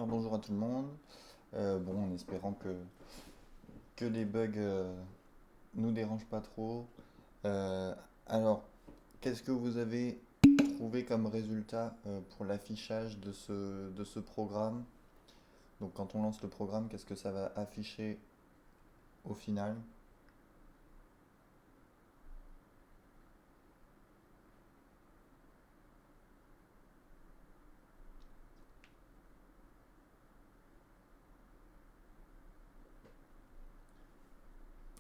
Alors bonjour à tout le monde. En espérant que les bugs nous dérangent pas trop. Euh, alors, qu'est-ce que vous avez trouvé comme résultat pour l'affichage de ce programme? Donc quand on lance le programme, qu'est-ce que ça va afficher au final?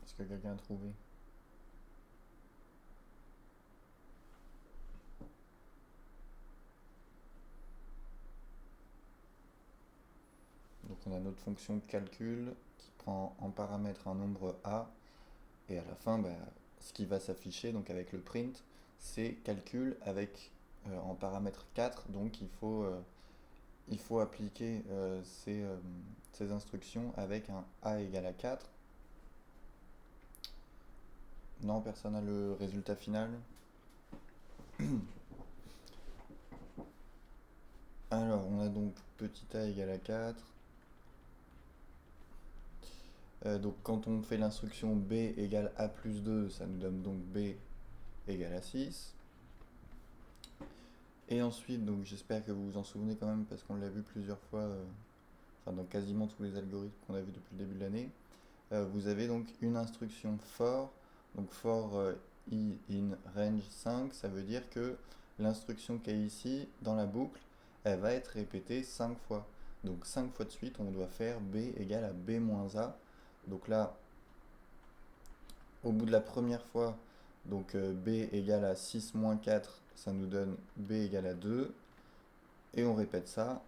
Est-ce que quelqu'un a trouvé? Donc on a notre fonction calcul qui prend en paramètre un nombre A et à la fin, ce qui va s'afficher donc avec le print, c'est calcul avec en paramètre 4. Donc il faut appliquer ces instructions avec un A égale à 4. Non, personne n'a le résultat final. Alors on a donc petit a égale à 4. Donc quand on fait l'instruction b égale a plus 2, ça nous donne donc b égale à 6. Et ensuite, donc j'espère que vous vous en souvenez quand même parce qu'on l'a vu plusieurs fois, enfin dans quasiment tous les algorithmes qu'on a vu depuis le début de l'année. Vous avez donc une instruction for, donc for i in range 5, ça veut dire que l'instruction qui est ici dans la boucle, elle va être répétée 5 fois. Donc 5 fois de suite, on doit faire b égale à b moins a. Donc là, au bout de la première fois, donc b égale à 6 moins 4, ça nous donne b égale à 2. Et on répète ça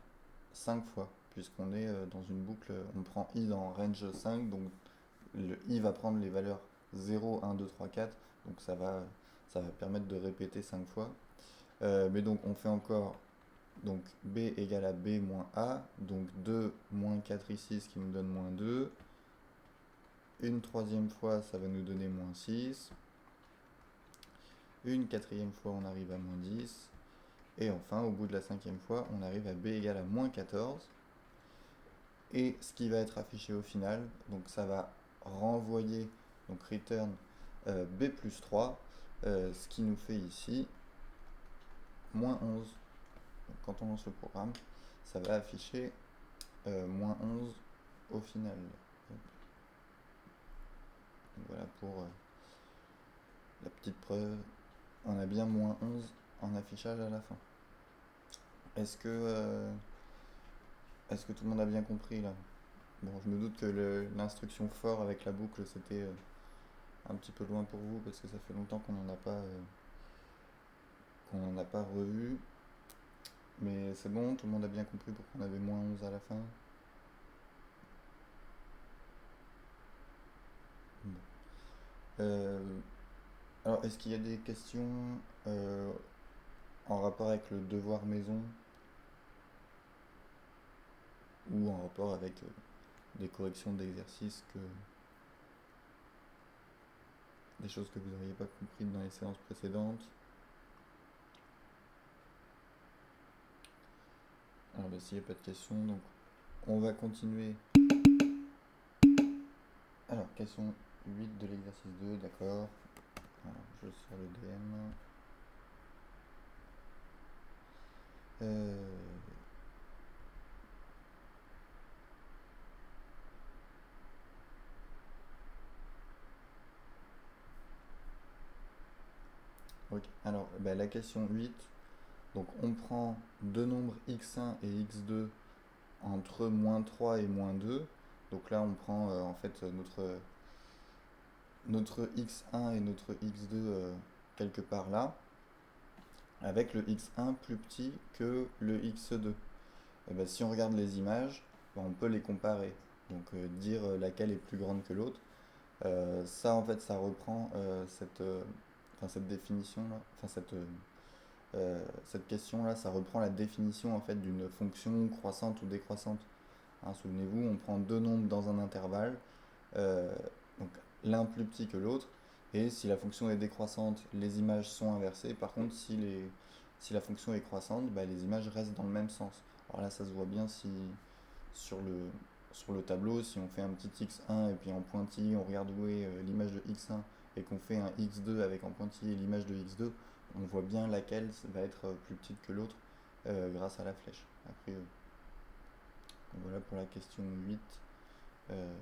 5 fois, puisqu'on est dans une boucle, on prend i dans range 5, donc le i va prendre les valeurs 0, 1, 2, 3, 4, donc ça va permettre de répéter 5 fois. Mais donc on fait encore donc b égale à b moins a, donc 2 moins 4 ici, ce qui nous donne moins 2. Une troisième fois, ça va nous donner moins 6. Une quatrième fois, on arrive à moins 10. Et enfin, au bout de la cinquième fois, on arrive à b égale à moins 14. Et ce qui va être affiché au final, donc ça va renvoyer, donc return b plus 3, ce qui nous fait ici moins 11. Donc quand on lance le programme, ça va afficher moins 11 au final. Donc voilà pour la petite preuve, on a bien moins 11 en affichage à la fin. Est-ce que, euh, est-ce que tout le monde a bien compris là? Bon, je me doute que l'instruction for avec la boucle, c'était un petit peu loin pour vous parce que ça fait longtemps qu'on n'en a pas revu. Mais c'est bon, tout le monde a bien compris pourquoi on avait moins 11 à la fin. Bon. Euh, alors, est-ce qu'il y a des questions euh, en rapport avec le devoir maison ou en rapport avec des corrections d'exercices, des choses que vous n'auriez pas compris dans les séances précédentes? Alors, s'il n'y a pas de questions, donc on va continuer. Alors, question 8 de l'exercice 2, d'accord. Alors, je sors le DM. Euh, ok, alors la question 8, donc on prend deux nombres x1 et x2 entre moins 3 et moins 2. Donc là on prend en fait notre x1 et notre x2 quelque part là, avec le x1 plus petit que le x2. Et ben, si on regarde les images, ben, on peut les comparer. Donc dire laquelle est plus grande que l'autre. Ça en fait ça reprend cette définition là, cette question là, ça reprend la définition en fait d'une fonction croissante ou décroissante. Hein, souvenez-vous, on prend deux nombres dans un intervalle, euh, donc l'un plus petit que l'autre, et si la fonction est décroissante, les images sont inversées. Par contre, si la fonction est croissante, bah, les images restent dans le même sens. Alors là, ça se voit bien sur le tableau, si on fait un petit x1 et puis en pointillé on regarde où est l'image de x1 et qu'on fait un x2 avec en pointillé l'image de x2, on voit bien laquelle va être plus petite que l'autre grâce à la flèche. Après, voilà pour la question 8. Euh,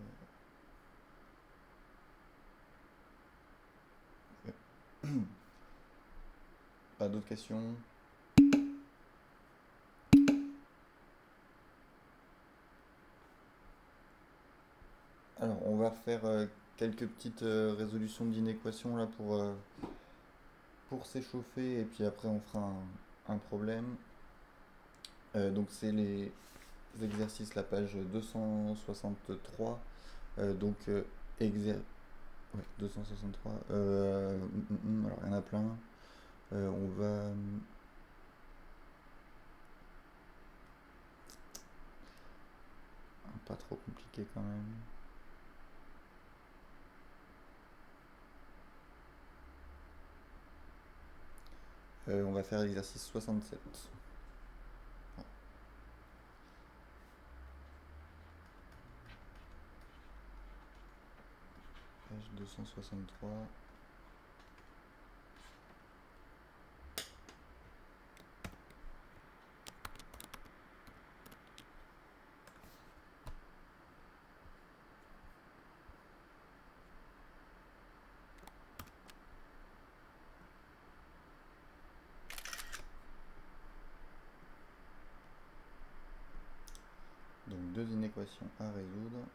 Pas d'autres questions? Alors, on va refaire quelques petites résolutions d'inéquations là pour s'échauffer et puis après on fera un problème. Donc c'est les exercices, la page 263. Donc ouais, 263. Alors il y en a plein. On va pas trop compliqué quand même. On va faire l'exercice 67. Page 263. Donc deux inéquations à résoudre.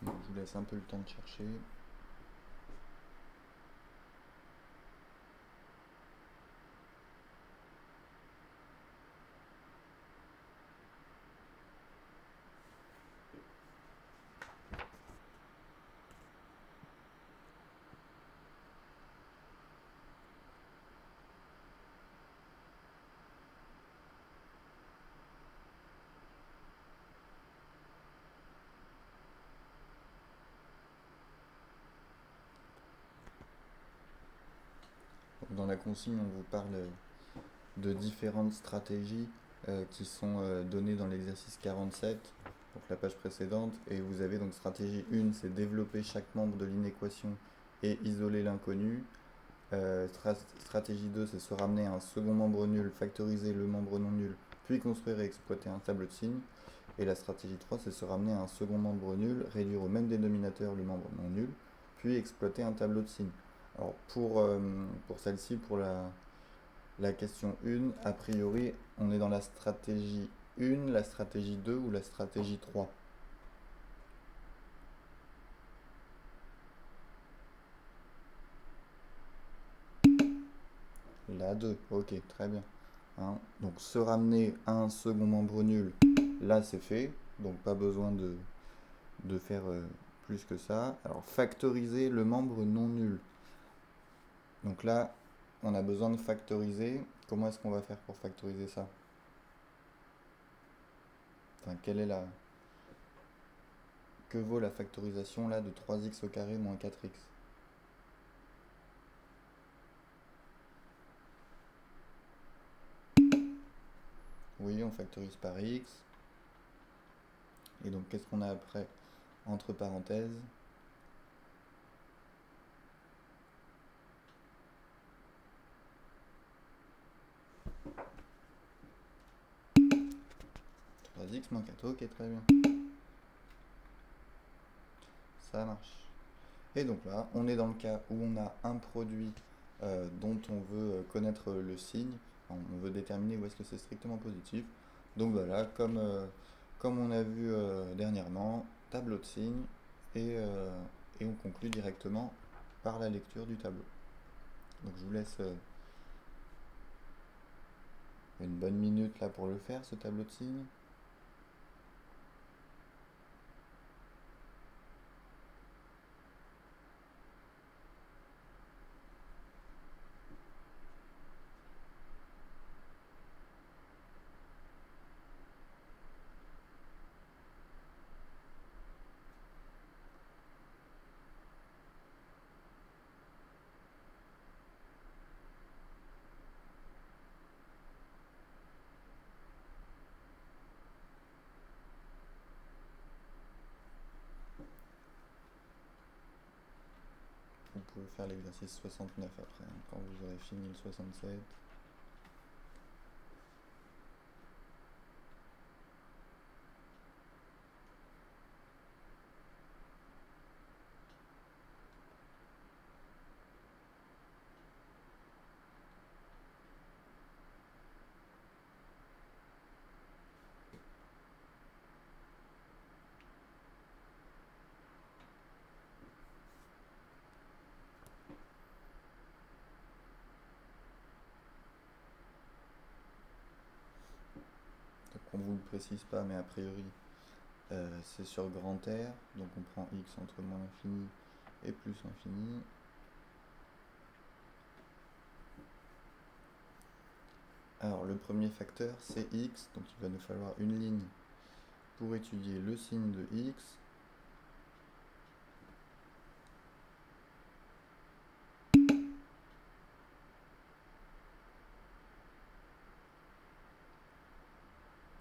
Donc, je vous laisse un peu le temps de chercher. Donc, dans la consigne, on vous parle de différentes stratégies qui sont données dans l'exercice 47, donc la page précédente. Et vous avez donc stratégie 1, c'est développer chaque membre de l'inéquation et isoler l'inconnu. Stratégie 2, c'est se ramener à un second membre nul, factoriser le membre non nul, puis construire et exploiter un tableau de signes. Et la stratégie 3, c'est se ramener à un second membre nul, réduire au même dénominateur le membre non nul, puis exploiter un tableau de signes. Alors pour celle-ci, pour la question 1, a priori, on est dans la stratégie 1, la stratégie 2 ou la stratégie 3. La 2, ok, très bien. Hein, donc se ramener à un second membre nul, là c'est fait, donc pas besoin de faire plus que ça. Alors factoriser le membre non nul. Donc là, on a besoin de factoriser. Comment est-ce qu'on va faire pour factoriser ça? Enfin, que vaut la factorisation là de 3x au carré moins 4x? Oui, on factorise par x. Et donc, qu'est-ce qu'on a après? Entre parenthèses. X moins 4. Ok, très bien. Ça marche. Et donc là, on est dans le cas où on a un produit dont on veut connaître le signe. Enfin, on veut déterminer où est-ce que c'est strictement positif. Donc voilà, comme on a vu dernièrement, tableau de signes et on conclut directement par la lecture du tableau. Donc je vous laisse une bonne minute là pour le faire, ce tableau de signes. pouvez faire l'exercice 69 après, hein, quand vous aurez fini le 67. Donc on ne vous le précise pas, mais a priori, c'est sur grand R, donc on prend x entre moins l'infini et plus l'infini. Alors le premier facteur c'est x, donc il va nous falloir une ligne pour étudier le signe de x.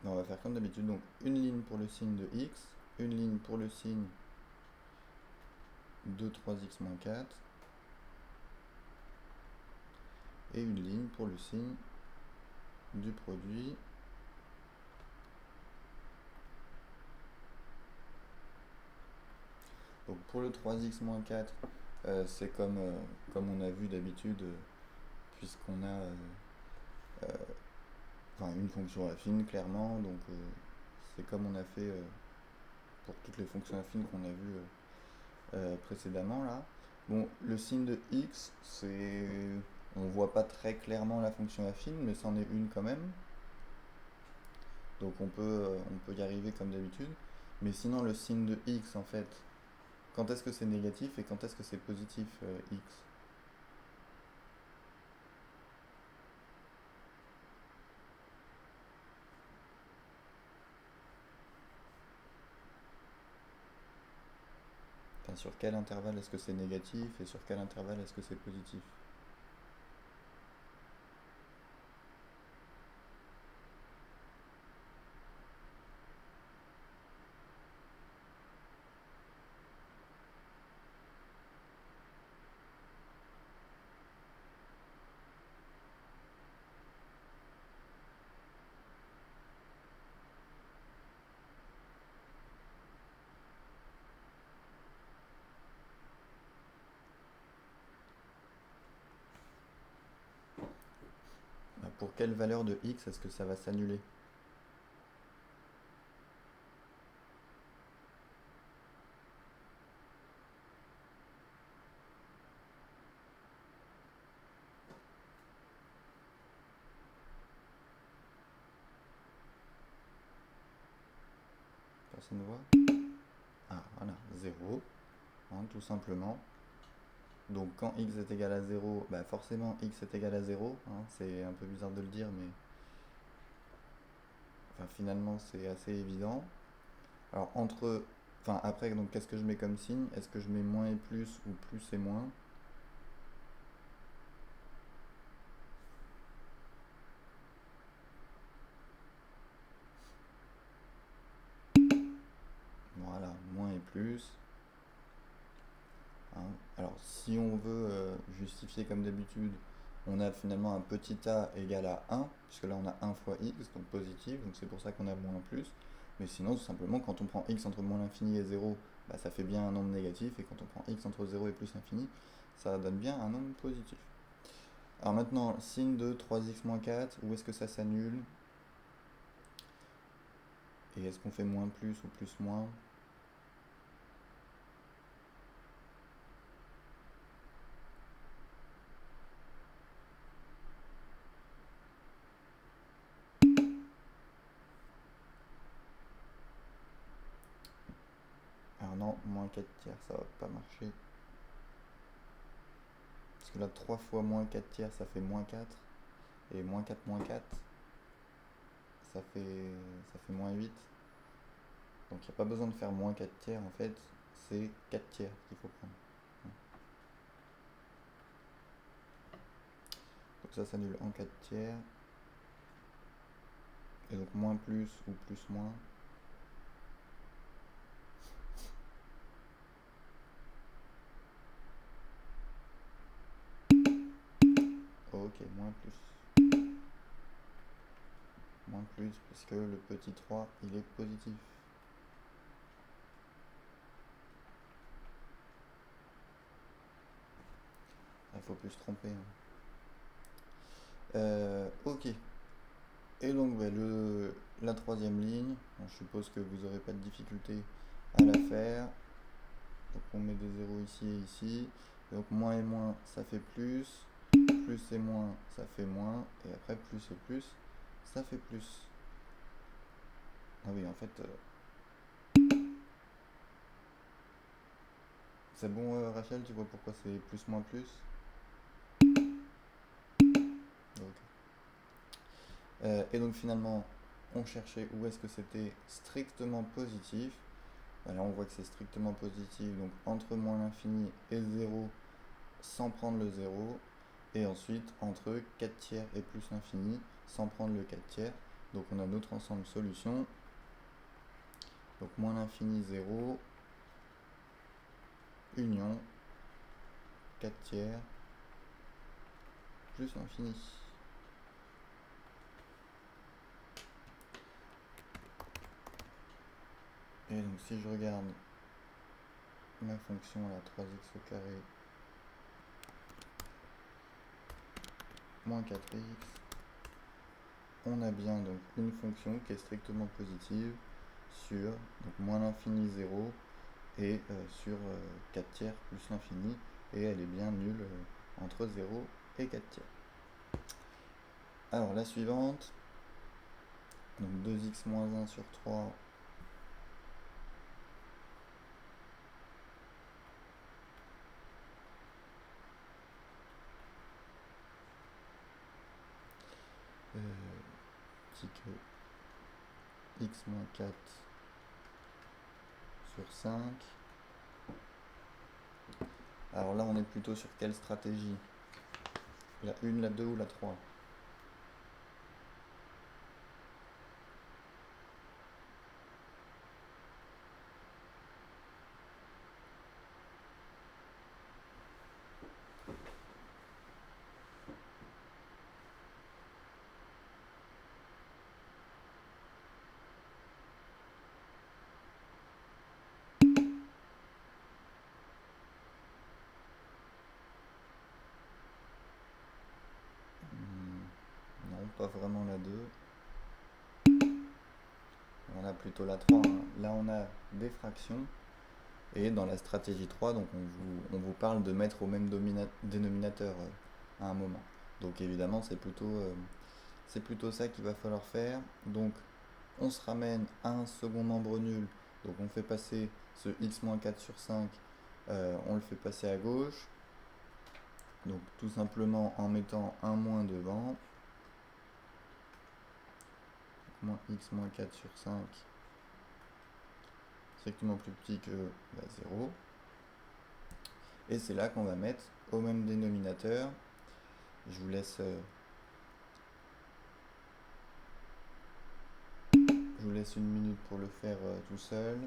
On va faire comme d'habitude, donc une ligne pour le signe de x, une ligne pour le signe de 3x moins 4, et une ligne pour le signe du produit donc pour le 3x moins 4, c'est comme on a vu d'habitude, puisqu'on a une fonction affine clairement, donc c'est comme on a fait pour toutes les fonctions affines qu'on a vues précédemment là. Bon, le signe de x, on voit pas très clairement la fonction affine, mais c'en est une quand même. Donc on peut y arriver comme d'habitude. Mais sinon le signe de x en fait, quand est-ce que c'est négatif et quand est-ce que c'est positif x? Enfin, sur quel intervalle est-ce que c'est négatif et sur quel intervalle est-ce que c'est positif? Pour quelle valeur de x est-ce que ça va s'annuler? Personne ne voit? Ah voilà, 0, hein, tout simplement. Donc quand x est égal à 0, bah forcément x est égal à 0, hein, c'est un peu bizarre de le dire, mais enfin, finalement c'est assez évident. Alors après, donc qu'est-ce que je mets comme signe? Est-ce que je mets moins et plus ou plus et moins? Voilà, moins et plus. Hein. Alors si on veut justifier comme d'habitude, on a finalement un petit a égal à 1, puisque là on a 1 fois x, donc positif, donc c'est pour ça qu'on a moins plus. Mais sinon, tout simplement, quand on prend x entre moins l'infini et 0, bah, ça fait bien un nombre négatif, et quand on prend x entre 0 et plus l'infini, ça donne bien un nombre positif. Alors maintenant, signe de 3x moins 4, où est-ce que ça s'annule? Et est-ce qu'on fait moins plus ou plus moins? Alors non, moins 4 tiers, ça va pas marcher. Parce que là, 3 fois moins 4 tiers, ça fait moins 4. Et moins 4 moins 4, ça fait moins 8. Donc il n'y a pas besoin de faire moins 4 tiers en fait, c'est 4 tiers qu'il faut prendre. Donc ça s'annule en 4 tiers. Et donc moins plus ou plus moins. ok, moins plus, parce que le petit 3, il est positif. Il faut plus se tromper. Ok. Et donc la troisième ligne, bon, je suppose que vous n'aurez pas de difficulté à la faire. Donc on met des zéros ici et ici. Donc moins et moins, ça fait plus. Plus et moins, ça fait moins. Et après, plus et plus, ça fait plus. Ah oui, en fait... c'est bon, Rachel, tu vois pourquoi c'est plus moins plus? Ok. Et donc finalement, on cherchait où est-ce que c'était strictement positif. Là, on voit que c'est strictement positif, donc entre moins l'infini et 0, sans prendre le 0. Et ensuite, entre 4 tiers et plus l'infini, sans prendre le 4 tiers. Donc on a notre ensemble solution. Donc moins l'infini 0, union, 4 tiers, plus l'infini. Et donc si je regarde ma fonction à 3x au carré moins 4x, on a bien donc une fonction qui est strictement positive sur donc moins l'infini 0 et sur 4 tiers plus l'infini, et elle est bien nulle entre 0 et 4 tiers. Alors la suivante, donc 2x moins 1 sur 3 dit que x moins 4 sur 5. Alors là on est plutôt sur quelle stratégie? La 1, la 2 ou la 3? Non, pas vraiment la 2. On a plutôt la 3. Là on a des fractions. Et dans la stratégie 3, donc on vous parle de mettre au même dénominateur à un moment. Donc évidemment, c'est plutôt ça qu'il va falloir faire. Donc on se ramène à un second nombre nul. Donc on fait passer ce x-4 sur 5, on le fait passer à gauche. Donc tout simplement en mettant un moins devant. Donc, moins x-4 sur 5, strictement plus petit que 0. Et c'est là qu'on va mettre au même dénominateur. Je vous laisse une minute pour le faire tout seul.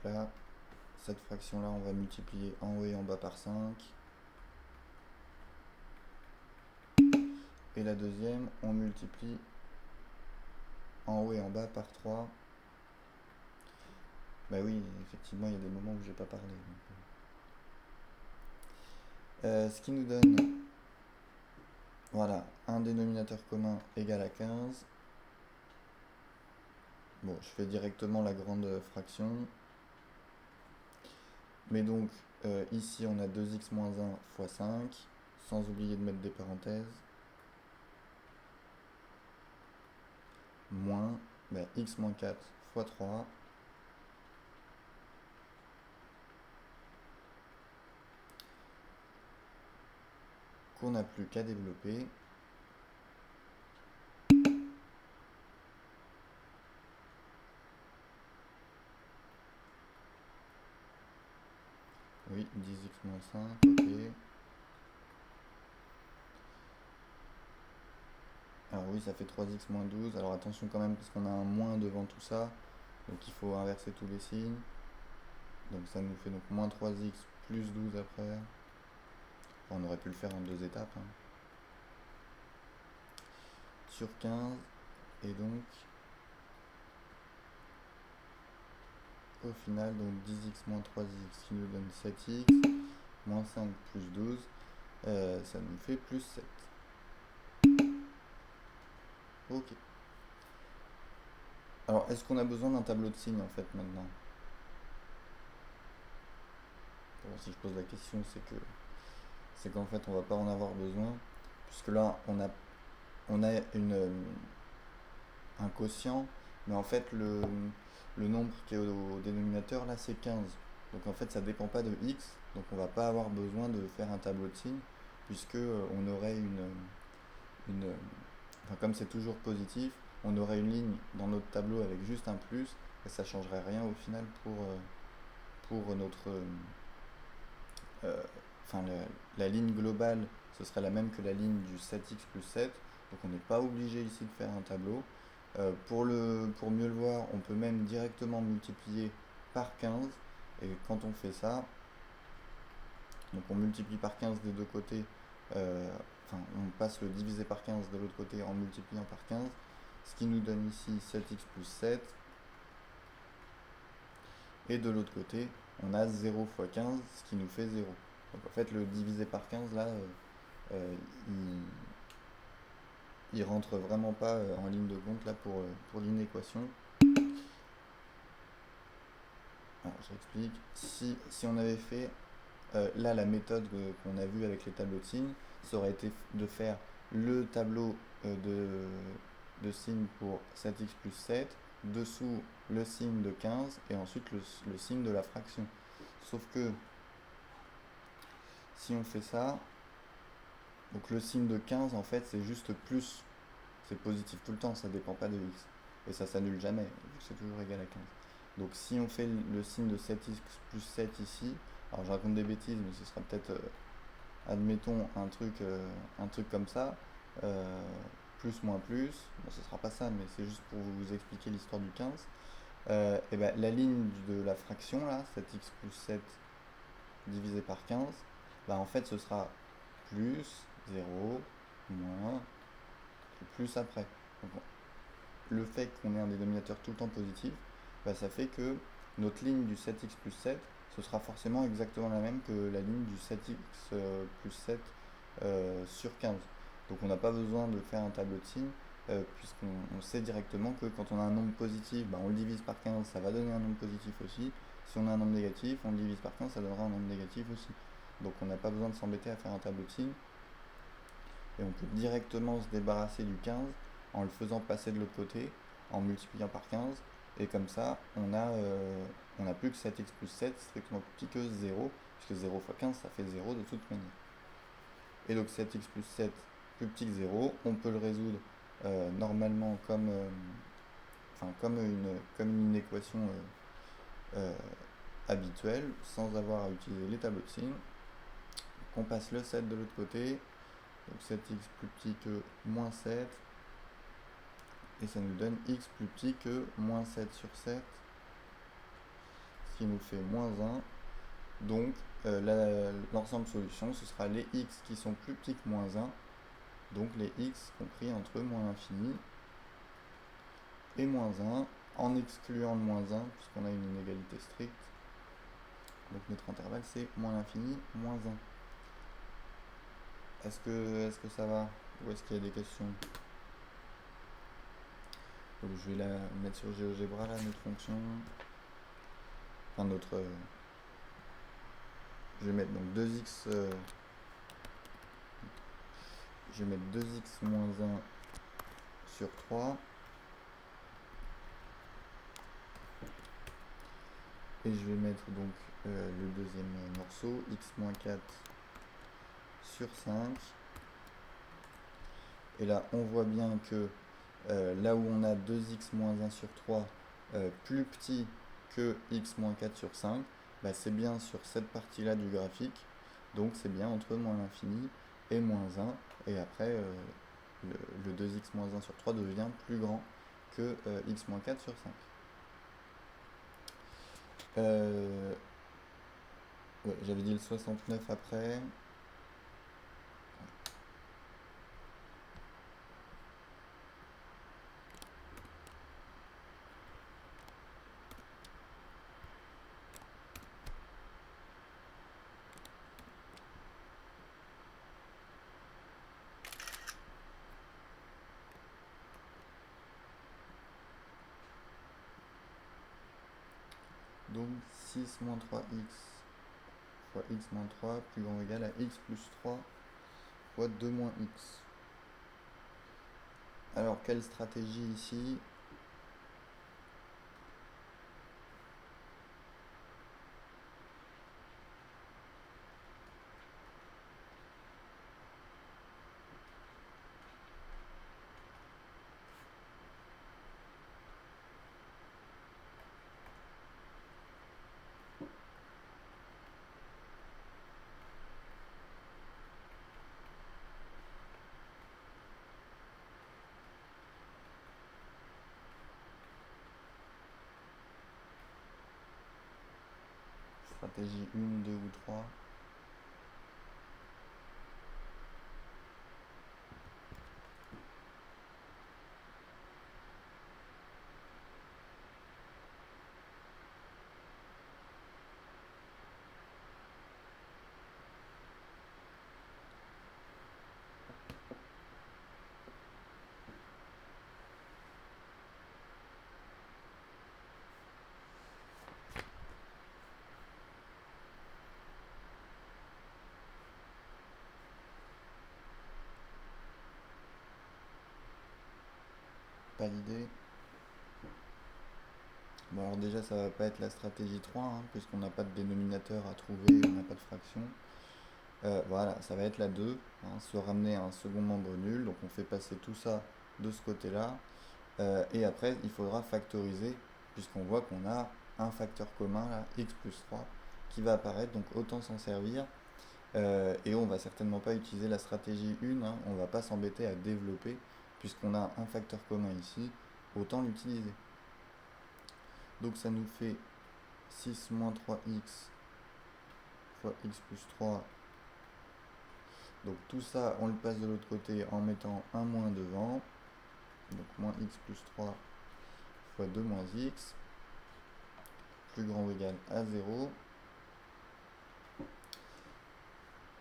Donc là, cette fraction-là, on va multiplier en haut et en bas par 5. Et la deuxième, on multiplie en haut et en bas par 3. Bah oui, effectivement, il y a des moments où j'ai pas parlé. Ce qui nous donne, voilà, un dénominateur commun égal à 15. Bon, je fais directement la grande fraction. Mais donc, ici, on a 2x moins 1 fois 5, sans oublier de mettre des parenthèses. Moins x moins 4 fois 3. Qu'on n'a plus qu'à développer. Oui, 10x moins 5, ok. Alors oui, ça fait 3x moins 12. Alors attention quand même, parce qu'on a un moins devant tout ça. Donc il faut inverser tous les signes. Donc ça nous fait donc moins 3x plus 12 après. Enfin, on aurait pu le faire en 2 étapes. Hein. Sur 15. Et donc, au final, donc 10x moins 3x qui nous donne 7x. Moins 5 plus 12. Ça nous fait plus 7. Ok. Alors, est-ce qu'on a besoin d'un tableau de signes en fait maintenant? Bon, si je pose la question, c'est qu'en fait on va pas en avoir besoin, puisque là on a un quotient, mais en fait le nombre qui est au dénominateur là c'est 15. Donc en fait ça dépend pas de x, donc on va pas avoir besoin de faire un tableau de signes, puisque on aurait une enfin, comme c'est toujours positif, on aurait une ligne dans notre tableau avec juste un plus, et ça changerait rien au final pour notre enfin la ligne globale, ce serait la même que la ligne du 7x plus 7, donc on n'est pas obligé ici de faire un tableau. Pour mieux le voir, on peut même directement multiplier par 15, et quand on fait ça, donc on multiplie par 15 des deux côtés, enfin on passe le divisé par 15 de l'autre côté en multipliant par 15, ce qui nous donne ici 7x plus 7, et de l'autre côté, on a 0 fois 15, ce qui nous fait 0. Donc en fait, le divisé par 15, là, euh, il rentre vraiment pas en ligne de compte là pour l'inéquation. Alors j'explique. Si on avait fait là la méthode qu'on a vue avec les tableaux de signes, ça aurait été de faire le tableau de signes pour 7x plus 7, dessous le signe de 15 et ensuite le signe de la fraction. Sauf que si on fait ça, donc le signe de 15 en fait c'est juste plus, c'est positif tout le temps, ça dépend pas de x. Et ça s'annule jamais, vu que c'est toujours égal à 15. Donc si on fait le signe de 7x plus 7 ici, alors je raconte des bêtises, mais ce sera peut-être, admettons, un truc comme ça, euh, plus moins plus, bon ce sera pas ça, mais c'est juste pour vous expliquer l'histoire du 15. Et ben, la ligne de la fraction là, 7x plus 7 divisé par 15, bah en fait ce sera plus 0, moins, et plus après. Donc, le fait qu'on ait un dénominateur tout le temps positif, bah, ça fait que notre ligne du 7x plus 7, ce sera forcément exactement la même que la ligne du 7x plus 7 sur 15. Donc on n'a pas besoin de faire un tableau de signes, puisqu'on sait directement que quand on a un nombre positif, bah, on le divise par 15, ça va donner un nombre positif aussi. Si on a un nombre négatif, on le divise par 15, ça donnera un nombre négatif aussi. Donc on n'a pas besoin de s'embêter à faire un tableau de signes. Et on peut directement se débarrasser du 15 en le faisant passer de l'autre côté, en multipliant par 15. Et comme ça, on a plus que 7x plus 7, strictement plus petit que 0, puisque 0 fois 15, ça fait 0 de toute manière. Et donc 7x plus 7 plus petit que 0, on peut le résoudre normalement comme une équation habituelle, sans avoir à utiliser les tableaux de signes. On passe le 7 de l'autre côté, donc 7x plus petit que moins 7, et ça nous donne x plus petit que moins 7 sur 7, ce qui nous fait moins 1. Donc l'ensemble solution, ce sera les x qui sont plus petits que moins 1, donc les x compris entre moins l'infini et moins 1, en excluant le moins 1, puisqu'on a une inégalité stricte. Donc notre intervalle, c'est moins l'infini, moins 1. Est-ce que ça va? Ou est-ce qu'il y a des questions? Donc je vais la mettre sur GeoGebra là, notre fonction. Enfin notre... je vais mettre donc 2x... je vais mettre 2x moins 1 sur 3. Et je vais mettre donc le deuxième morceau, x moins 4 sur 5. Et là, on voit bien que là où on a 2x moins 1 sur 3 plus petit que x moins 4 sur 5, bah, c'est bien sur cette partie-là du graphique. Donc c'est bien entre moins l'infini et moins 1. Et après, le 2x moins 1 sur 3 devient plus grand que x moins 4 sur 5. Ouais, j'avais dit le 69 après. Donc 6 moins 3x fois x moins 3 plus grand ou égal à x plus 3 fois 2 moins x. Alors, quelle stratégie ici? Stratégie 1, 2 ou 3? Pas d'idée. Bon, alors déjà, ça va pas être la stratégie 3, hein, puisqu'on n'a pas de dénominateur à trouver, on n'a pas de fraction. Voilà, ça va être la 2, hein, se ramener à un second membre nul. Donc on fait passer tout ça de ce côté-là. Et après, il faudra factoriser, puisqu'on voit qu'on a un facteur commun, là, x plus 3, qui va apparaître. Donc autant s'en servir. Et on va certainement pas utiliser la stratégie 1, hein, on va pas s'embêter à développer, puisqu'on a un facteur commun ici, autant l'utiliser. Donc ça nous fait 6 moins 3x fois x plus 3. Donc tout ça, on le passe de l'autre côté en mettant un moins devant. Donc moins x plus 3 fois 2 moins x, plus grand ou égal à 0.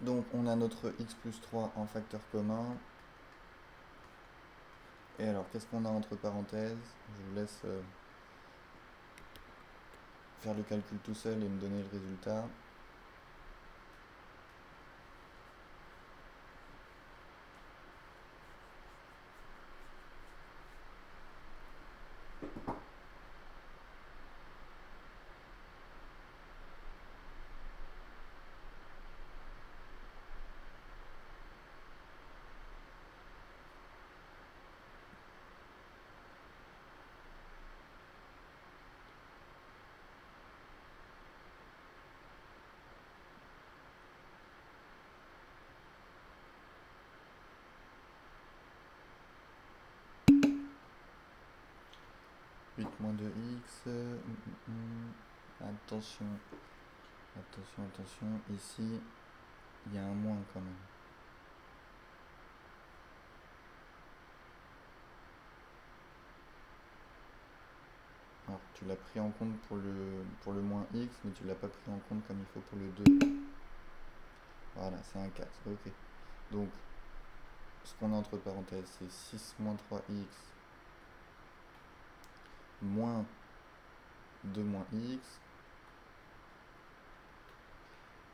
Donc on a notre x plus 3 en facteur commun. Et alors qu'est-ce qu'on a entre parenthèses? Je vous laisse faire le calcul tout seul et me donner le résultat. Moins 2x. Attention, attention, ici, il y a un moins quand même. Alors, tu l'as pris en compte pour le moins x, mais tu l'as pas pris en compte comme il faut pour le 2. Voilà, c'est un 4. Ok. Donc, ce qu'on a entre parenthèses, c'est 6 moins 3x moins 2 moins x,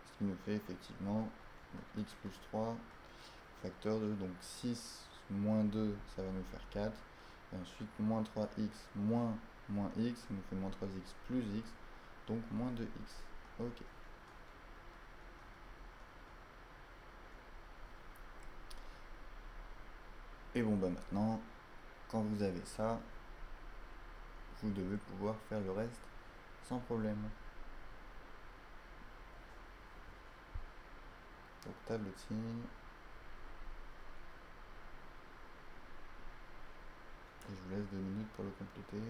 ce qui nous fait effectivement x plus 3 facteur de, donc 6 moins 2, ça va nous faire 4, et ensuite moins 3x moins x, ça nous fait moins 3x plus x, donc moins 2x. Ok. Et bon bah maintenant, quand vous avez ça, vous devez pouvoir faire le reste sans problème. Donc table de signe. Et je vous laisse 2 minutes pour le compléter.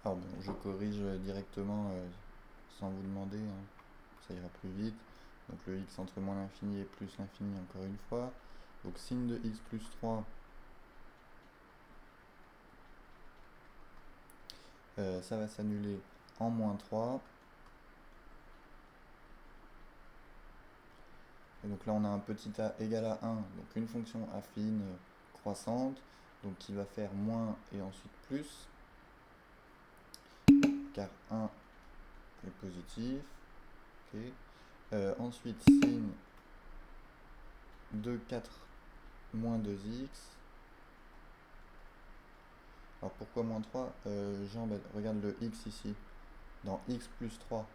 Alors bon, je corrige directement sans vous demander, hein, ça ira plus vite. Donc le x entre moins l'infini et plus l'infini encore une fois. Donc sin de x plus 3, ça va s'annuler en moins 3. Et donc là on a un petit a égal à 1, donc une fonction affine croissante, donc qui va faire moins et ensuite plus, car 1 est positif. Okay. Ensuite sin de 4 moins 2x. Alors pourquoi moins 3 Jean, regarde le x ici. Dans x plus 3,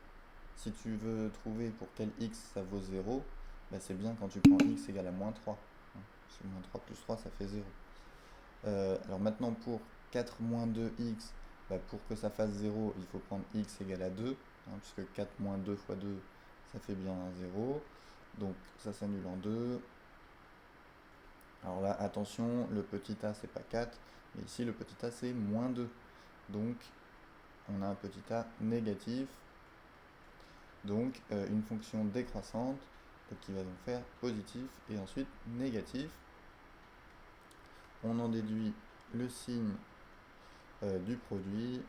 si tu veux trouver pour quel x ça vaut 0, bah c'est bien quand tu prends x égale à moins 3. Parce que moins 3 plus 3, ça fait 0. Alors maintenant, pour 4 moins 2x, bah pour que ça fasse 0, il faut prendre x égale à 2, puisque 4 moins 2 fois 2, ça fait bien 0. Donc ça s'annule en 2. Alors là, attention, le petit a, c'est pas 4, mais ici, le petit a, c'est moins 2. Donc, on a un petit a négatif. Donc, une fonction décroissante, qui va donc faire positif et ensuite négatif. On en déduit le signe du produit.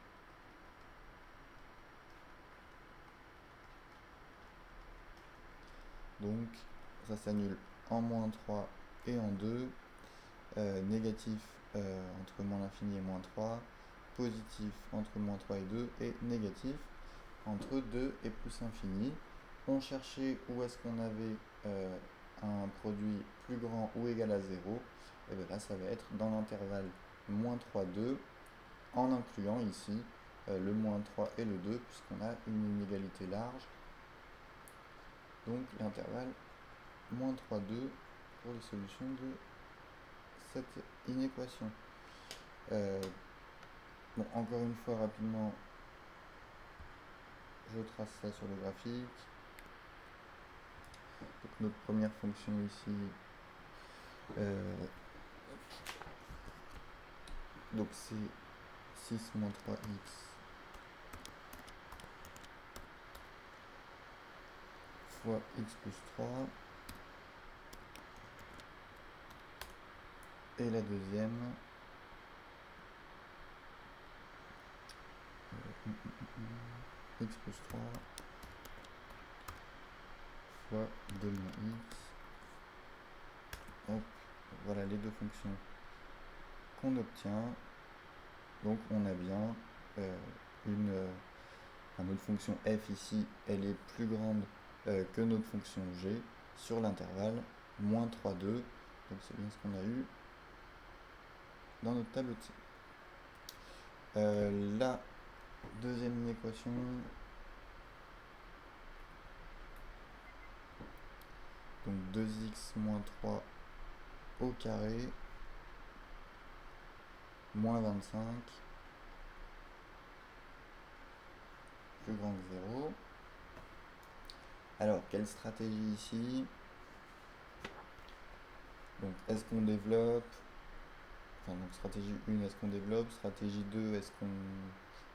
Donc ça s'annule en moins 3 et en 2. Négatif entre moins l'infini et moins 3. Positif entre moins 3 et 2. Et négatif entre 2 et plus infini. On cherchait où est-ce qu'on avait un produit plus grand ou égal à 0. Et bien là, ça va être dans l'intervalle moins 3, 2, en incluant ici le moins 3 et le 2, puisqu'on a une inégalité large. Donc l'intervalle moins 3, 2 pour les solutions de cette inéquation. Bon, encore une fois, rapidement, je trace ça sur le graphique. Donc notre première fonction ici, donc c'est 6 moins 3x fois x plus 3. Et la deuxième, x plus 3 fois 2 moins x. Hop, voilà les deux fonctions qu'on obtient. Donc on a bien notre fonction f ici, elle est plus grande que notre fonction g sur l'intervalle moins 3, 2. Donc c'est bien ce qu'on a eu dans notre tableau de la deuxième inéquation, donc 2x moins 3 au carré moins 25 plus grand que 0. Alors, quelle stratégie ici? Donc, est-ce qu'on développe? Enfin, donc stratégie 1, est-ce qu'on développe? Stratégie 2, est-ce qu'on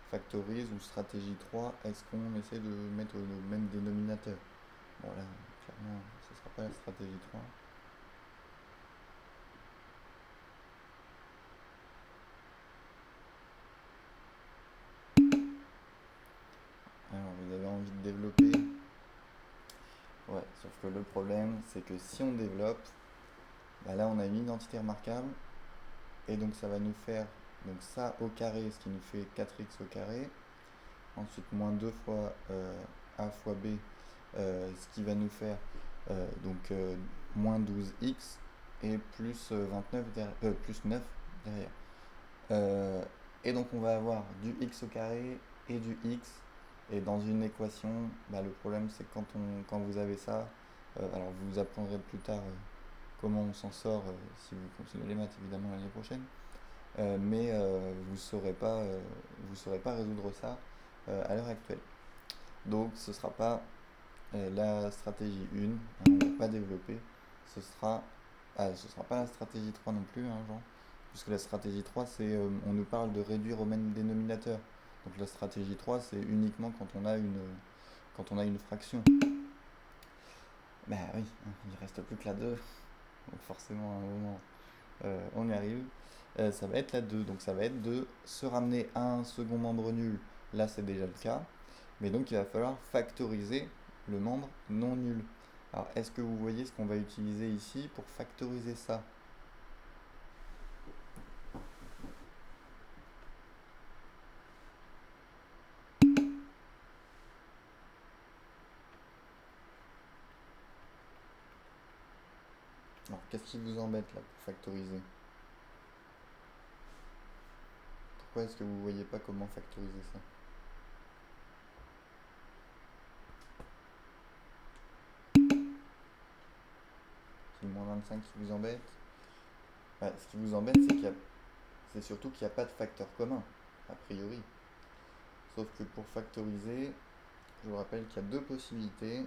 factorise? Ou stratégie 3, est-ce qu'on essaie de mettre le même dénominateur? Bon, là, clairement, ce ne sera pas la stratégie 3. Alors, vous avez envie de développer? Ouais, sauf que le problème, c'est que si on développe, bah là, on a une identité remarquable. Et donc, ça va nous faire donc ça au carré, ce qui nous fait 4x au carré. Ensuite, moins 2 fois a fois b, ce qui va nous faire moins 12x et plus 29 plus 9 derrière. Et donc, on va avoir du x au carré et du x. Et dans une équation, bah, le problème c'est que quand vous avez ça, alors vous apprendrez plus tard comment on s'en sort si vous continuez les maths évidemment l'année prochaine, mais vous saurez pas résoudre ça à l'heure actuelle. Donc ce sera pas la stratégie 1, hein, on ne va pas développer, ce sera pas la stratégie 3 non plus, hein, Jean, puisque la stratégie 3 c'est on nous parle de réduire au même dénominateur. Donc la stratégie 3 c'est uniquement quand on a une fraction. Bah oui, il reste plus que la 2, donc forcément à un moment on y arrive. Ça va être la 2, donc ça va être de se ramener à un second membre nul. Là c'est déjà le cas, mais donc il va falloir factoriser le membre non nul. Alors est-ce que vous voyez ce qu'on va utiliser ici pour factoriser ça? Alors qu'est-ce qui vous embête là pour factoriser? Pourquoi est-ce que vous ne voyez pas comment factoriser ça? C'est le moins 25 qui vous embête? Ce qui vous embête, c'est surtout qu'il n'y a pas de facteur commun, a priori. Sauf que pour factoriser, je vous rappelle qu'il y a deux possibilités.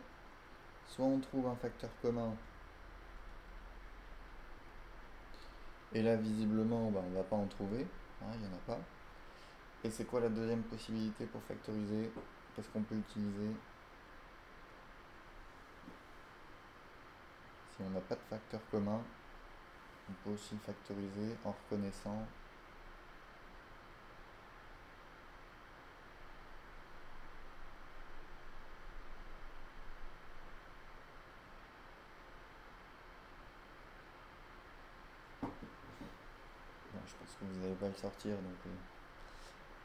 Soit on trouve un facteur commun, et là visiblement on ne va pas en trouver, hein, il n'y en a pas. Et c'est quoi la deuxième possibilité pour factoriser? Qu'est-ce qu'on peut utiliser si on n'a pas de facteur commun? On peut aussi factoriser en reconnaissant vous n'allez pas le sortir, donc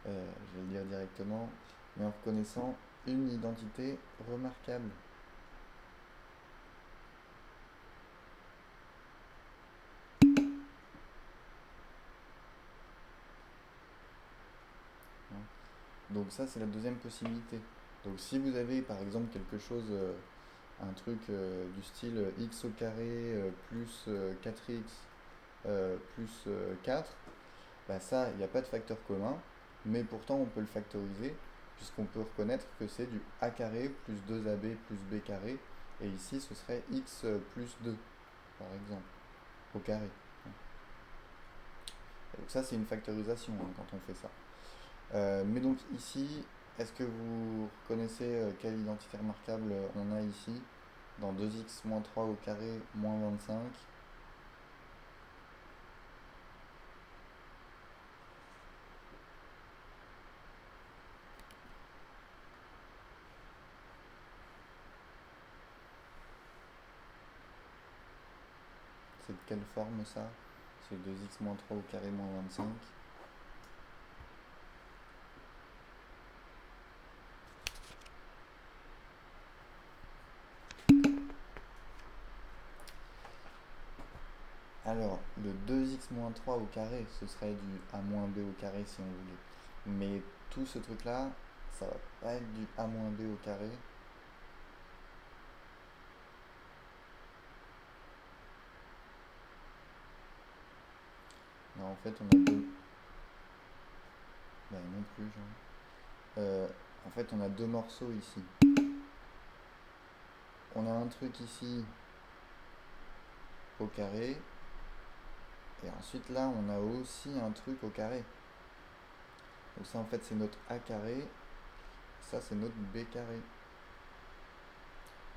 je vais le dire directement, mais en reconnaissant une identité remarquable. Donc ça, c'est la deuxième possibilité. Donc si vous avez par exemple quelque chose, un truc du style x au carré plus 4x plus 4, bah ça, il n'y a pas de facteur commun, mais pourtant on peut le factoriser, puisqu'on peut reconnaître que c'est du a carré plus 2ab plus b carré, et ici ce serait x plus 2, par exemple, au carré. Donc ça, c'est une factorisation hein, quand on fait ça. Mais donc ici, est-ce que vous reconnaissez quelle identité remarquable on a ici dans 2x moins 3 au carré moins 25? C'est de quelle forme ça? C'est 2x moins 3 au carré moins 25. Alors, le 2x moins 3 au carré, ce serait du a moins b au carré si on voulait. Mais tout ce truc-là, ça va pas être du a moins b au carré. Non, en fait, on a deux... Bah non plus, genre. En fait, on a deux morceaux ici. On a un truc ici au carré. Et ensuite, là, on a aussi un truc au carré. Donc ça, en fait, c'est notre a carré. Ça, c'est notre b carré.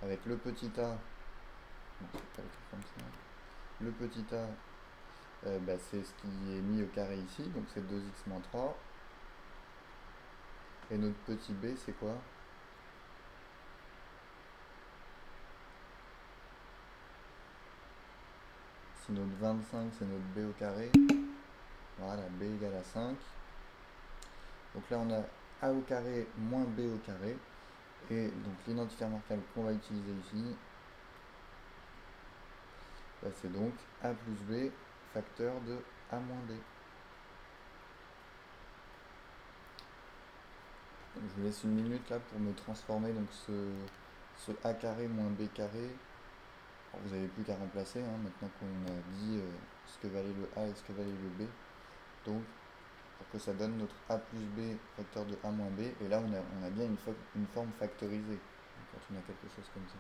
Avec le petit a... Non, c'est pas écrit comme ça. Le petit a, bah, c'est ce qui est mis au carré ici. Donc c'est 2x moins 3. Et notre petit b, c'est quoi? Si notre 25, c'est notre b au carré. Voilà, b égale à 5. Donc là, on a a au carré moins b au carré. Et donc l'identité remarquable qu'on va utiliser ici, bah, c'est donc a plus b facteur de a moins b. Donc, je vous laisse une minute là pour me transformer donc ce a carré moins b carré. Alors, vous n'avez plus qu'à remplacer hein, maintenant qu'on a dit ce que valait le a et ce que valait le b. Donc pour que ça donne notre a plus b facteur de a moins b. Et là on a bien une forme factorisée quand on a quelque chose comme ça.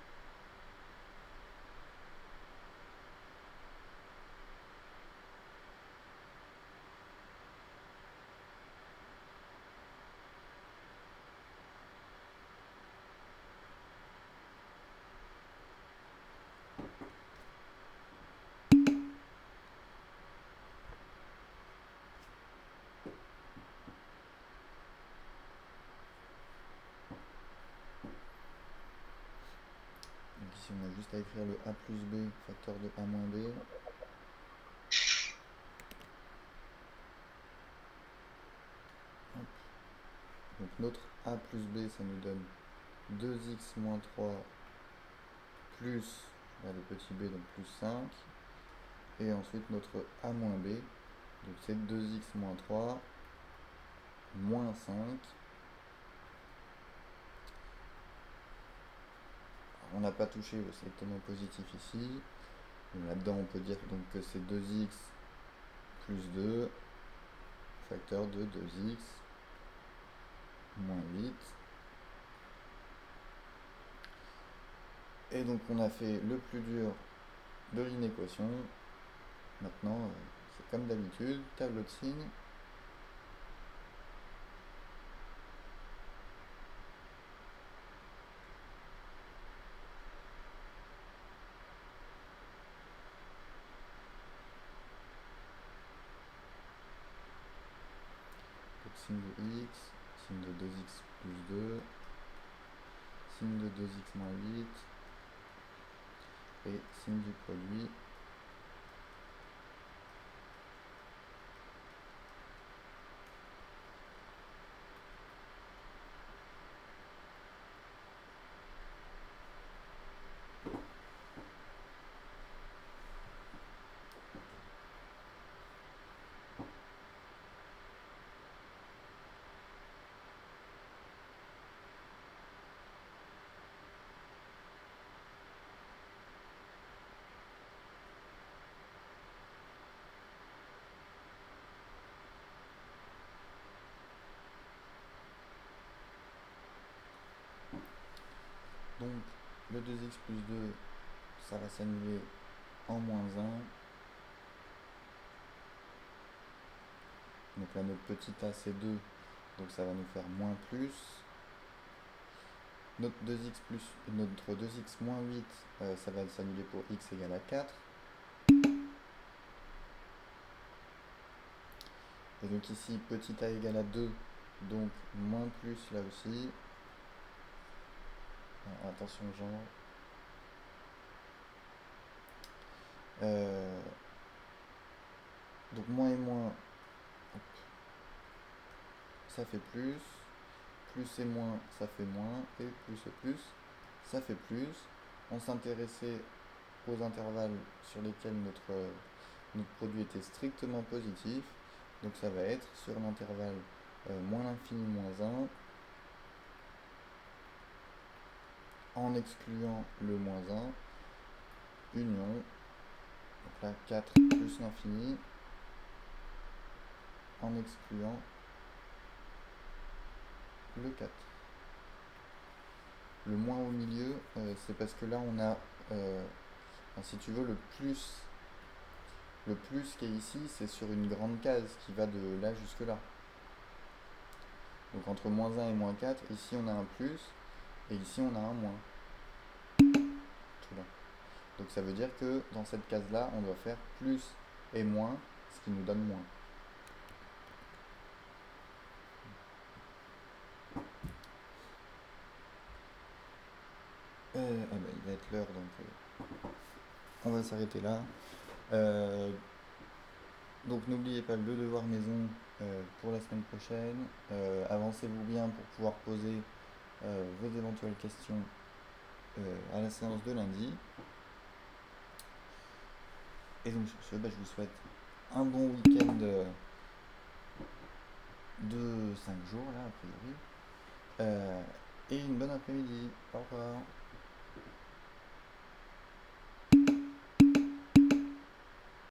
Donc ici on a juste à écrire le a plus b facteur de a moins b. Hop. Donc notre a plus b ça nous donne 2x moins 3 plus là, le petit b donc plus 5. Et ensuite notre a moins b, donc c'est 2x moins 3 moins 5. Alors, on n'a pas touché le sélectionnement positif ici. Là-dedans on peut dire donc que c'est 2x plus 2 facteur de 2x moins 8. Et donc on a fait le plus dur de l'inéquation. Maintenant c'est comme d'habitude, tableau de signes. Donc signe de x, signe de 2x plus 2, signe de 2x moins 8, et signe du produit le 2x plus 2, ça va s'annuler en moins 1. Donc là, notre petit a, c'est 2, donc ça va nous faire moins plus. Notre 2x moins 8, ça va s'annuler pour x égale à 4. Et donc ici, petit a égale à 2, donc moins plus là aussi. Alors, attention genre. Donc moins et moins, hop, ça fait plus et moins, ça fait moins, et plus, ça fait plus. On s'intéressait aux intervalles sur lesquels notre produit était strictement positif. Donc ça va être sur l'intervalle moins l'infini moins 1, en excluant le moins 1, union, donc là 4 plus l'infini, en excluant le 4. Le moins au milieu, c'est parce que là on a, si tu veux, le plus qui est ici, c'est sur une grande case qui va de là jusque là. Donc entre moins 1 et moins 4, ici on a un plus, et ici on a un moins. Tout là. Donc ça veut dire que dans cette case-là, on doit faire plus et moins, ce qui nous donne moins. Il va être l'heure, donc on va s'arrêter là. Donc n'oubliez pas le devoir maison pour la semaine prochaine. Avancez-vous bien pour pouvoir poser vos éventuelles questions à la séance de lundi. Et donc sur ce, je vous souhaite un bon week-end de 5 jours là a priori. Et une bonne après-midi. Au revoir.